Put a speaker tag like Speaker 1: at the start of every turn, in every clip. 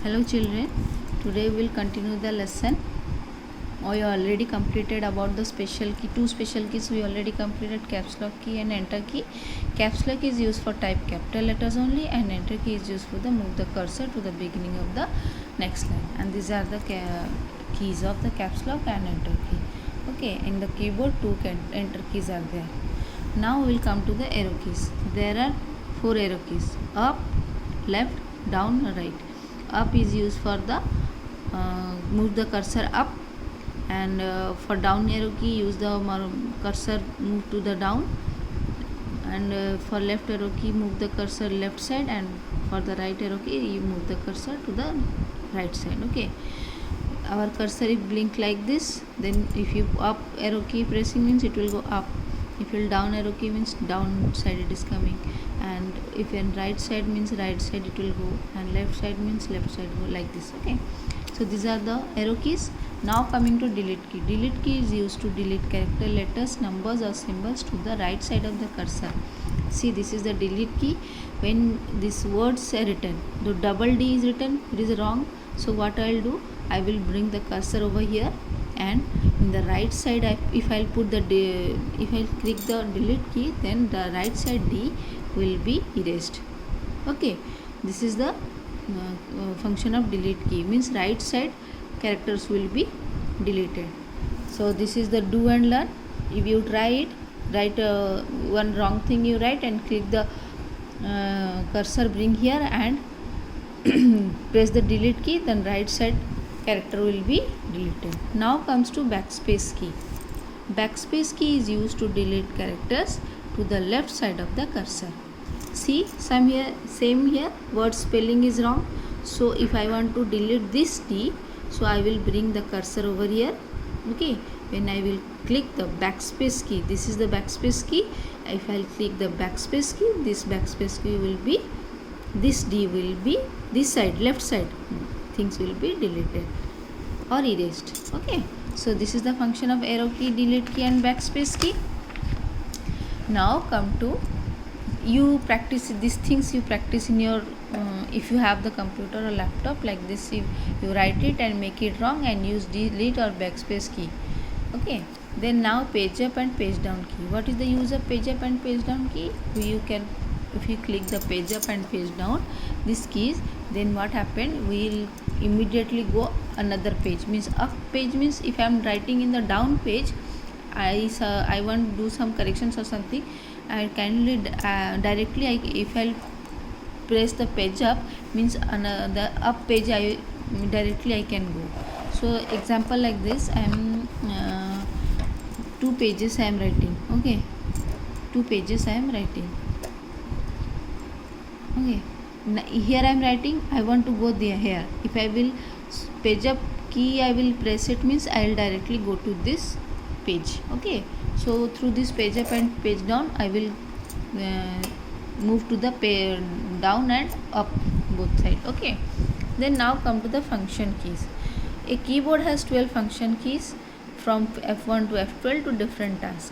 Speaker 1: Hello children, today we will continue the lesson. We already completed about the special key, two special keys we already completed, caps lock key and enter key. Caps lock is used for type capital letters only and enter key is used for the move the cursor to the beginning of the next line, and these are the keys of the caps lock and enter key. Okay, in the keyboard two enter keys are there. Now we will come to the arrow keys. There are four arrow keys: up, left, down, right. Up is used for the move the cursor up, and for down arrow key use the cursor move to the down, and for left arrow key move the cursor left side, and for the right arrow key you move the cursor to the right side. Okay, our cursor is blink like this, then if you up arrow key pressing means it will go up, if you down arrow key means down side it is coming, and if in right side means right side it will go, and left side means left side go, like this. Okay, so these are the arrow keys. Now coming to delete key. Delete key is used to delete character, letters, numbers or symbols to the right side of the cursor. See, this is the delete key. When these words are written, the double D is written, it is wrong. So what I will do, I will bring the cursor over here, and in the right side if I'll put the if I'll click the delete key, then the right side D will be erased. Okay, this is the function of delete key, means right side characters will be deleted. So this is the do and learn. If you try it, write one wrong thing you write and click the cursor, bring here and press the delete key, then right side character will be deleted. Now comes to backspace key. Backspace key is used to delete characters to the left side of the cursor. See, same here word spelling is wrong. So if I want to delete this D, so I will bring the cursor over here. Okay, when I will click the backspace key, this is the backspace key. If I click the backspace key, this backspace key will be, this D will be this side, left side, things will be deleted or erased. Okay, so this is the function of arrow key, delete key and backspace key. Now come to, you practice these things, you practice in your if you have the computer or laptop like this, you write it and make it wrong and use delete or backspace key. Okay, then now page up and page down key. What is the use of page up and page down key? You can, if you click the page up and page down these keys, then what happened, we will immediately go another page. Means up page means if I am writing in the down page, I want to do some corrections or something, I kindly directly if I press the page up means the up page I can go. So example like this, I am two pages I am writing. Okay, two pages I am writing. Okay, now here I am writing, I want to go there here. If I will page up key I will press it means I will directly go to this page. Okay, so through this page up and page down I will move to the down and up both side. Okay, then now come to the function keys. A keyboard has 12 function keys from F1 to F12 to different tasks.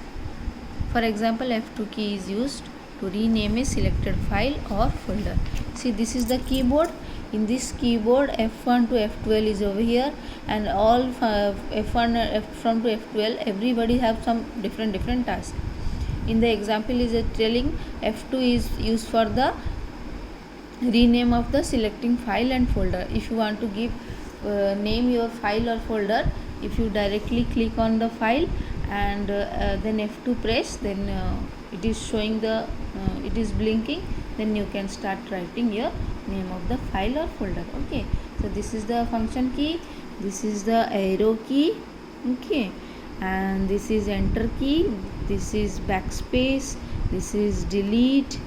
Speaker 1: For example, F2 key is used to rename a selected file or folder. See, this is the keyboard. In this keyboard, F1 to F12 is over here, and all F1 from to F12 everybody have some different tasks. In the example is telling F2 is used for the rename of the selecting file and folder. If you want to give name your file or folder, if you directly click on the file and then F2 press, then it is showing the it is blinking, then you can start writing your name of the file or folder. Okay, so this is the function key, this is the arrow key. Okay, and this is enter key, this is backspace, this is delete,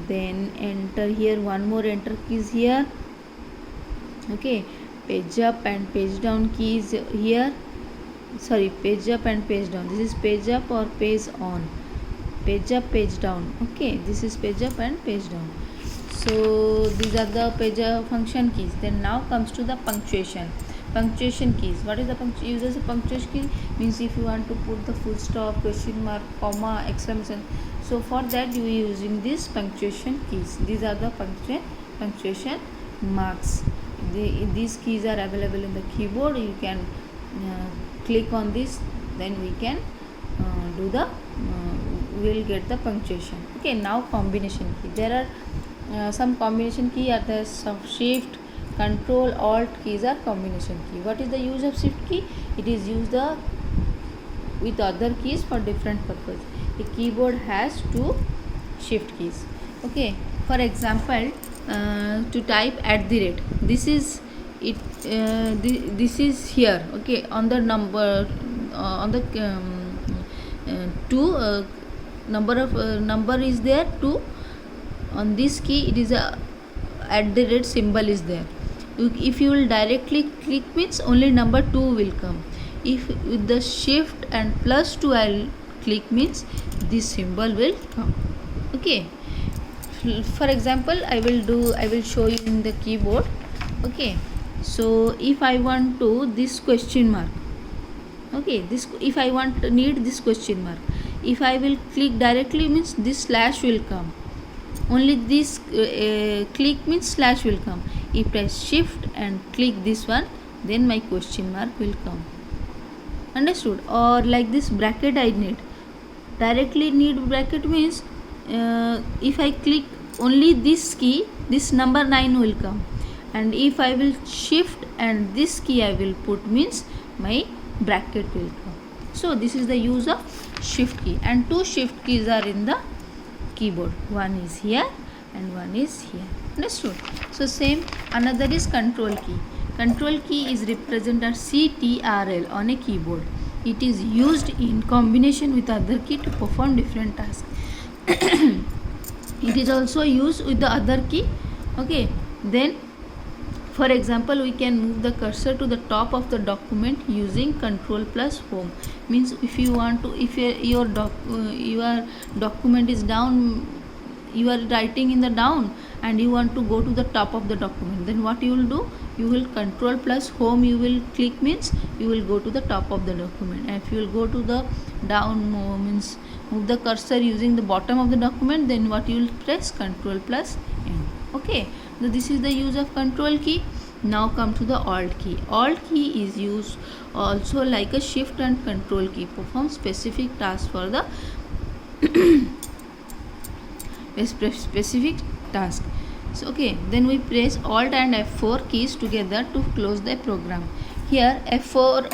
Speaker 1: then enter, here one more enter key is here. Okay, page up and page down keys here, sorry, page up and page down, this is page up or page on, page up, page down. Okay, this is page up and page down. So these are the page function keys. Then now comes to the punctuation keys. What is the uses of punctuation key? Means if you want to put the full stop, question mark, comma, exclamation, so for that you are using these punctuation keys. These are the punctuation marks. these keys are available in the keyboard. You can click on this, then we can do the we'll get the punctuation. Okay, now combination key. There are some combination key are there. Some shift, control, alt keys are combination key. What is the use of shift key? It is used with other keys for different purpose. A keyboard has two shift keys. Okay, for example, to type @ this is it. This is here. Okay, on the number on the two number is there 2. On this key it is a @ symbol is there. If you will directly click means only number 2 will come. If with the shift and +2 I'll click means this symbol will come. Okay, for example I will show you in the keyboard. Okay, so if I want to this question mark, okay, this if I need this question mark, if I will click directly means this slash will come. Only this click means slash will come. If I shift and click this one, then my question mark will come. Understood? Or like this bracket I need. Directly need bracket means if I click only this key, this number 9 will come. And if I will shift and this key I will put means my bracket will come. So this is the use of shift key, and two shift keys are in the keyboard. One is here and one is here. Understood? So same, another is control key. Control key is represented as CTRL on a keyboard. It is used in combination with other key to perform different tasks. It is also used with the other key. Okay, then for example we can move the cursor to the top of the document using Control plus home. Means if you want to, if your document is down, you are writing in the down and you want to go to the top of the document, then what you will do, you will Control plus home, you will click means you will go to the top of the document. And if you will go to the down means move the cursor using the bottom of the document, then what you will press, Control plus N. Okay, so this is the use of control key. Now come to the alt key. Alt key is used also like a shift and control key, perform specific tasks for the specific task. So okay, then we press alt and F4 keys together to close the program. Here F4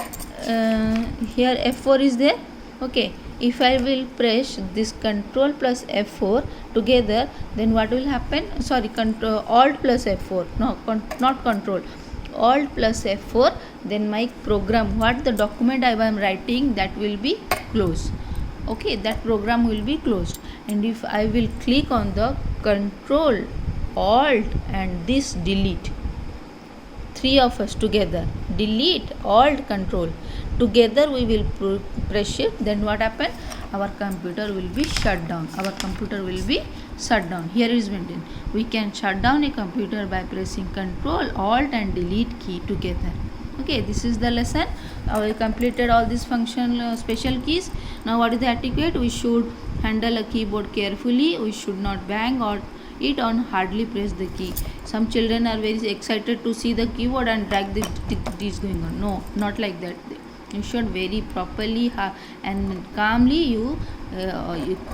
Speaker 1: is there. Okay, if I will press this Control plus F4 together, then what will happen? Sorry, alt plus F4, no, not control, alt plus F4, then my program, what the document I am writing, that will be closed. Okay, that program will be closed. And if I will click on the Control, alt and this delete, three of us together, delete, alt, control, together we will press it, then what happen? Our computer will be shut down. Our computer will be shut down. Here is maintained. We can shut down a computer by pressing Control, Alt and Delete key together. Okay, this is the lesson. We completed all these function special keys. Now what is the etiquette? We should handle a keyboard carefully. We should not bang or it on hardly press the key. Some children are very excited to see the keyboard and drag this going on. No, not like that. You should very properly and calmly you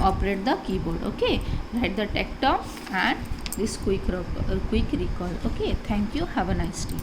Speaker 1: operate the keyboard. Okay, write the tech term and this quick recall. Okay, thank you. Have a nice day.